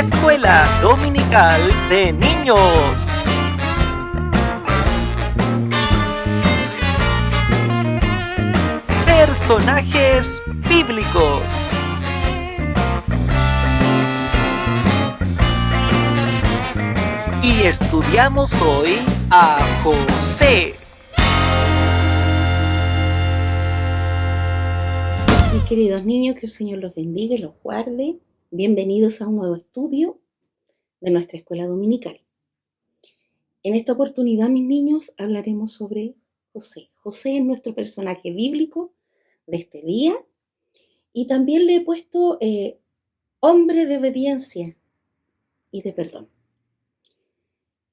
Escuela Dominical de Niños. Personajes bíblicos. Y estudiamos hoy a José. Mis queridos niños, que el Señor los bendiga y los guarde. Bienvenidos a un nuevo estudio de nuestra escuela dominical. En esta oportunidad, mis niños, hablaremos sobre José. José es nuestro personaje bíblico de este día y también le he puesto hombre de obediencia y de perdón.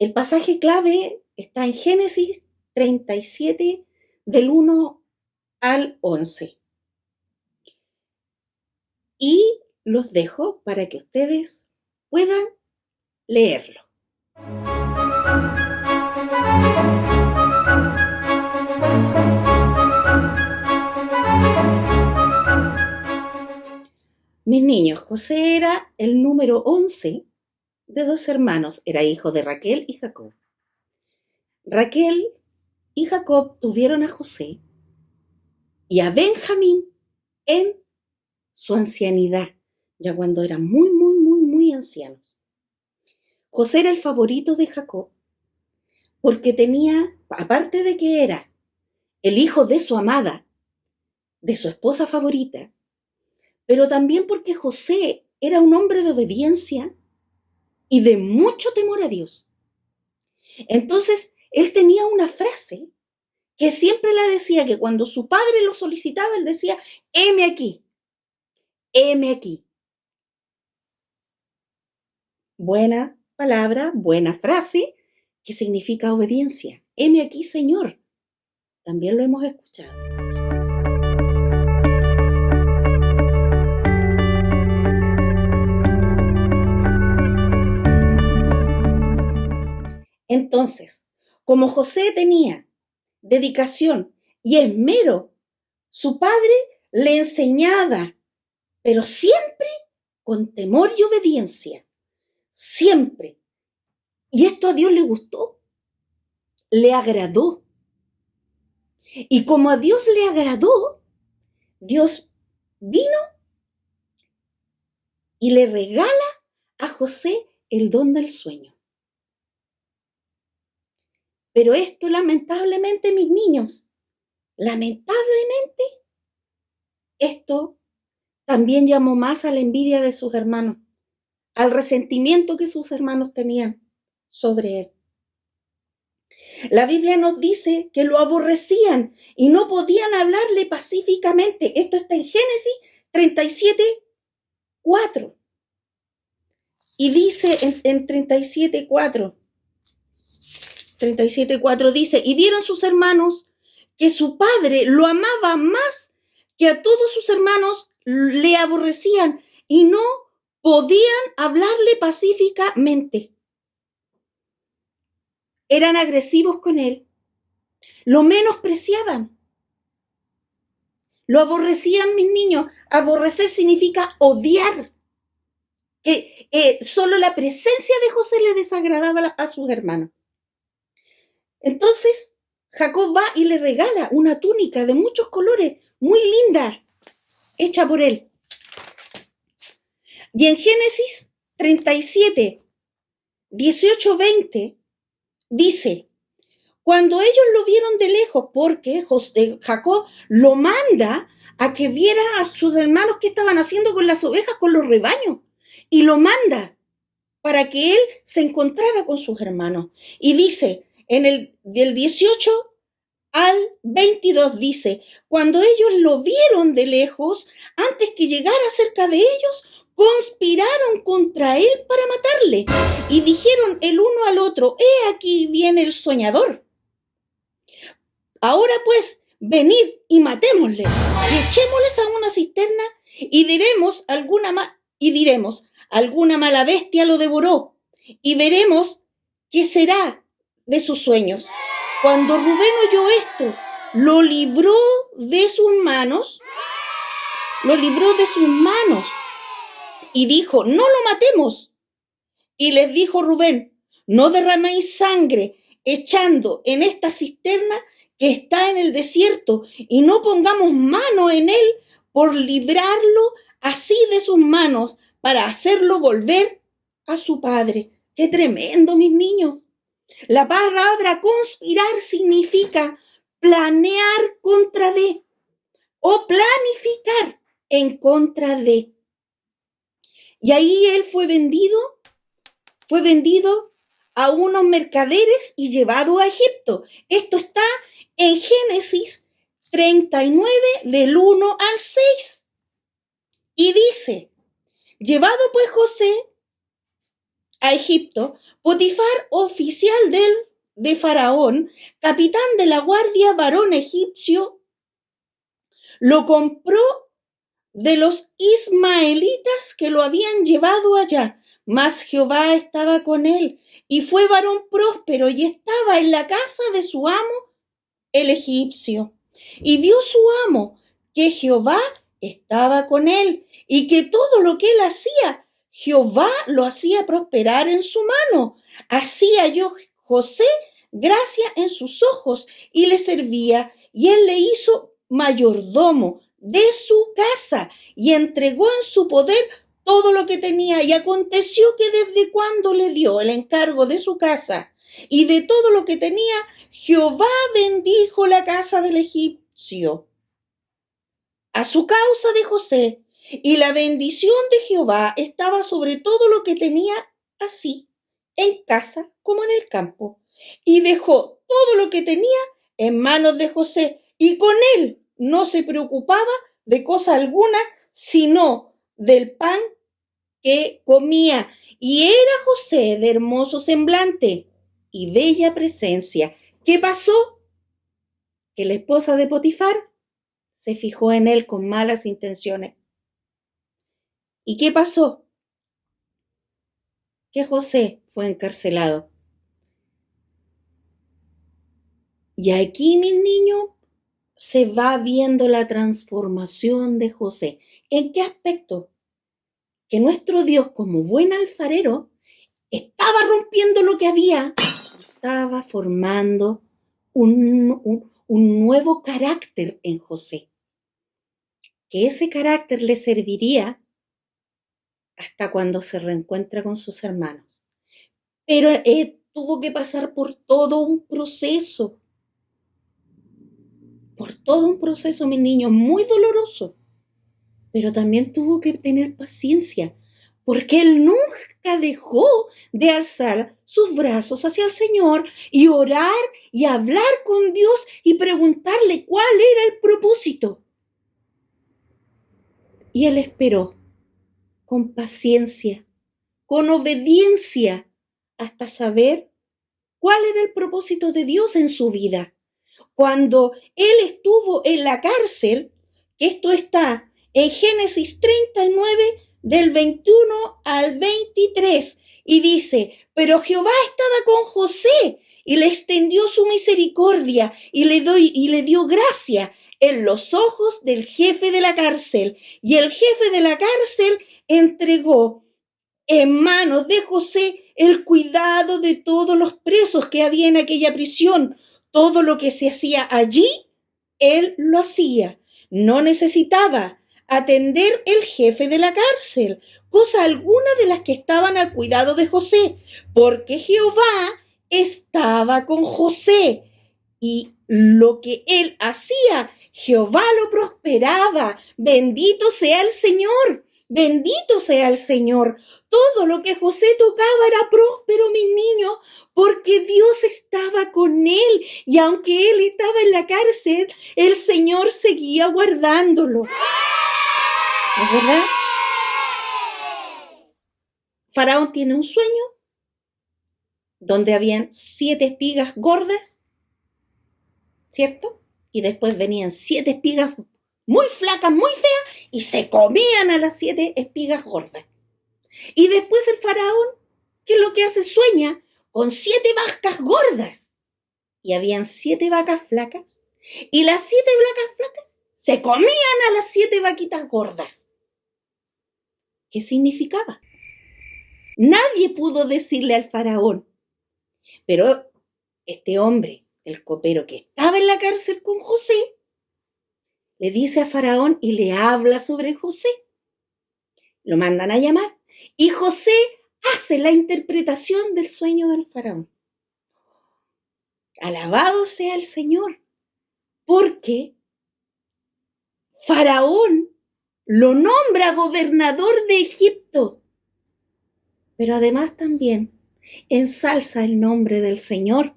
El pasaje clave está en Génesis 37, del 1 al 11. Y los dejo para que ustedes puedan leerlo. Mis niños, José era el número 11 de 2 hermanos. Era hijo de Raquel y Jacob. Raquel y Jacob tuvieron a José y a Benjamín en su ancianidad, ya cuando eran muy ancianos. José era el favorito de Jacob porque tenía, aparte de que era el hijo de su amada, de su esposa favorita, pero también porque José era un hombre de obediencia y de mucho temor a Dios. Entonces, él tenía una frase que siempre la decía, que cuando su padre lo solicitaba, él decía, heme aquí. Heme aquí. Buena palabra, buena frase, que significa obediencia. Heme aquí, Señor. También lo hemos escuchado. Entonces, como José tenía dedicación y esmero, su padre le enseñaba, pero siempre con temor y obediencia. Siempre. Y esto a Dios le gustó, le agradó. Y como a Dios le agradó, Dios vino y le regala a José el don del sueño. Pero esto, lamentablemente, mis niños, lamentablemente, esto también llamó más a la envidia de sus hermanos, al resentimiento que sus hermanos tenían sobre él. La Biblia nos dice que lo aborrecían y no podían hablarle pacíficamente. Esto está en Génesis 37, 4. Y dice en 37:4 dice, y vieron sus hermanos que su padre lo amaba más que a todos sus hermanos, le aborrecían y no podían hablarle pacíficamente. Eran agresivos con él, lo menospreciaban, lo aborrecían, mis niños. Aborrecer significa odiar. Que solo la presencia de José le desagradaba a sus hermanos. Entonces, Jacob va y le regala una túnica de muchos colores, muy linda, hecha por él. Y en Génesis 37, 18, 20, dice, cuando ellos lo vieron de lejos, porque Jacob lo manda a que viera a sus hermanos qué estaban haciendo con las ovejas, con los rebaños, y lo manda para que él se encontrara con sus hermanos. Y dice, del 18 al 22 dice, cuando ellos lo vieron de lejos, antes que llegara cerca de ellos, conspiraron contra él para matarle. Y dijeron el uno al otro, he aquí viene el soñador. Ahora pues, venid y matémosle, y echémosles a una cisterna, y diremos, alguna mala bestia lo devoró, y veremos qué será de sus sueños. Cuando Rubén oyó esto, lo libró de sus manos, y dijo, no lo matemos, Y les dijo Rubén, no derraméis sangre echando en esta cisterna que está en el desierto, y no pongamos mano en él por librarlo así de sus manos, para hacerlo volver a su padre. ¡Qué tremendo, mis niños! La palabra conspirar significa planear contra de o planificar en contra de. Y ahí él fue vendido a unos mercaderes y llevado a Egipto. Esto está en Génesis 39 del 1 al 6. Y dice, llevado pues José a Egipto, Potifar, oficial de Faraón, capitán de la guardia, varón egipcio, lo compró de los ismaelitas que lo habían llevado allá, mas Jehová estaba con él, y fue varón próspero, y estaba en la casa de su amo, el egipcio. Y vio su amo que Jehová estaba con él, y que todo lo que él hacía, Jehová lo hacía prosperar en su mano. Así halló José gracia en sus ojos, y le servía, y él le hizo mayordomo de su casa, y entregó en su poder todo lo que tenía. Y aconteció que desde cuando le dio el encargo de su casa y de todo lo que tenía, Jehová bendijo la casa del egipcio a su causa de José, y la bendición de Jehová estaba sobre todo lo que tenía, así en casa como en el campo. Y dejó todo lo que tenía en manos de José, y con él no se preocupaba de cosa alguna, sino del pan que comía. Y era José de hermoso semblante y bella presencia. ¿Qué pasó? Que la esposa de Potifar se fijó en él con malas intenciones. ¿Y qué pasó? Que José fue encarcelado. Y aquí, mis niños, se va viendo la transformación de José. ¿En qué aspecto? Que nuestro Dios, como buen alfarero, estaba rompiendo lo que había, estaba formando un nuevo carácter en José, que ese carácter le serviría hasta cuando se reencuentra con sus hermanos. Pero tuvo que pasar por todo un proceso, mis niños, muy doloroso, pero también tuvo que tener paciencia, porque él nunca dejó de alzar sus brazos hacia el Señor y orar y hablar con Dios y preguntarle cuál era el propósito. Y él esperó con paciencia, con obediencia, hasta saber cuál era el propósito de Dios en su vida. Cuando él estuvo en la cárcel, esto está en Génesis 39, del 21 al 23, y dice, pero Jehová estaba con José y le extendió su misericordia y le dio gracia en los ojos del jefe de la cárcel. Y el jefe de la cárcel entregó en manos de José el cuidado de todos los presos que había en aquella prisión. Todo lo que se hacía allí, él lo hacía. No necesitaba atender el jefe de la cárcel, cosa alguna de las que estaban al cuidado de José, porque Jehová estaba con José, y lo que él hacía, Jehová lo prosperaba. Bendito sea el Señor. Bendito sea el Señor. Todo lo que José tocaba era próspero, mis niños, porque Dios estaba con él. Y aunque él estaba en la cárcel, el Señor seguía guardándolo. ¿Es verdad? Faraón tiene un sueño donde habían 7 espigas gordas, ¿cierto? Y después venían 7 espigas muy flacas, muy feas, y se comían a las 7 espigas gordas. Y después el faraón, ¿qué es lo que hace? Sueña con 7 vacas gordas. Y habían 7 vacas flacas, y las 7 vacas flacas se comían a las 7 vaquitas gordas. ¿Qué significaba? Nadie pudo decirle al faraón. Pero este hombre, el copero que estaba en la cárcel con José, le dice a faraón y le habla sobre José. Lo mandan a llamar y José hace la interpretación del sueño del faraón. Alabado sea el Señor, porque faraón lo nombra gobernador de Egipto, pero además también ensalza el nombre del Señor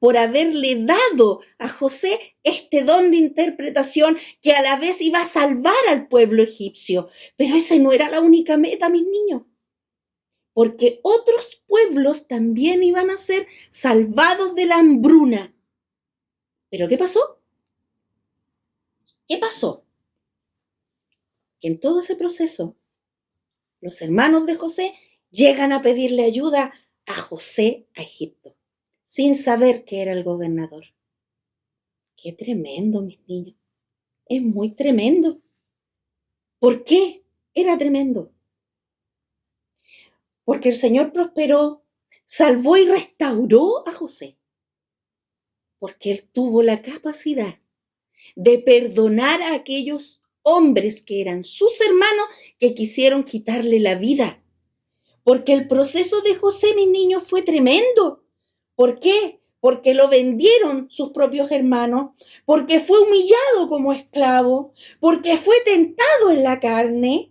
por haberle dado a José este don de interpretación que a la vez iba a salvar al pueblo egipcio. Pero esa no era la única meta, mis niños, porque otros pueblos también iban a ser salvados de la hambruna. ¿Pero qué pasó? ¿Qué pasó? Que en todo ese proceso, los hermanos de José llegan a pedirle ayuda a José a Egipto, sin saber que era el gobernador. Qué tremendo, mis niños. Es muy tremendo. ¿Por qué era tremendo? Porque el Señor prosperó, salvó y restauró a José. Porque Él tuvo la capacidad de perdonar a aquellos hombres que eran sus hermanos que quisieron quitarle la vida. Porque el proceso de José, mis niños, fue tremendo. ¿Por qué? Porque lo vendieron sus propios hermanos, porque fue humillado como esclavo, porque fue tentado en la carne,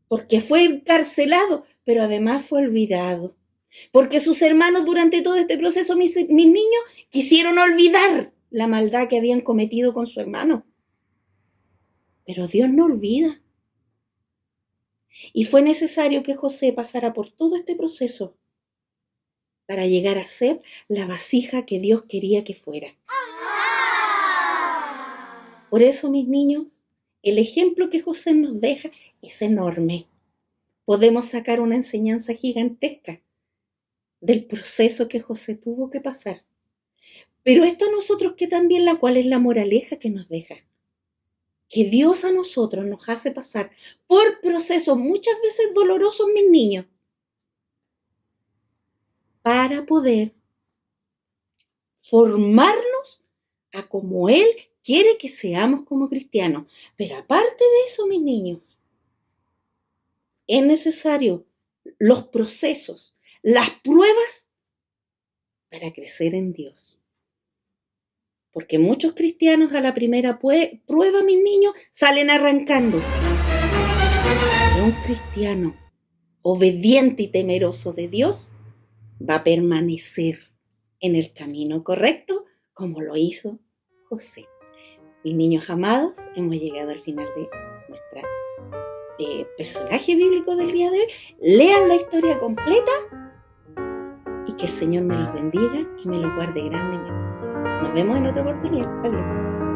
porque fue encarcelado, pero además fue olvidado. Porque sus hermanos durante todo este proceso, mis niños, quisieron olvidar la maldad que habían cometido con su hermano. Pero Dios no olvida. Y fue necesario que José pasara por todo este proceso para llegar a ser la vasija que Dios quería que fuera. Por eso, mis niños, el ejemplo que José nos deja es enorme. Podemos sacar una enseñanza gigantesca del proceso que José tuvo que pasar. Pero esto a nosotros, que también ¿cuál es la moraleja que nos deja? Que Dios a nosotros nos hace pasar por procesos muchas veces dolorosos, mis niños, para poder formarnos a como Él quiere que seamos como cristianos. Pero aparte de eso, mis niños, es necesario los procesos, las pruebas para crecer en Dios. Porque muchos cristianos a la primera prueba, mis niños, salen arrancando. Pero un cristiano obediente y temeroso de Dios va a permanecer en el camino correcto, como lo hizo José. Mis niños amados, hemos llegado al final de nuestro personaje bíblico del día de hoy. Lean la historia completa y que el Señor me los bendiga y me los guarde grandemente. Nos vemos en otra oportunidad. Adiós.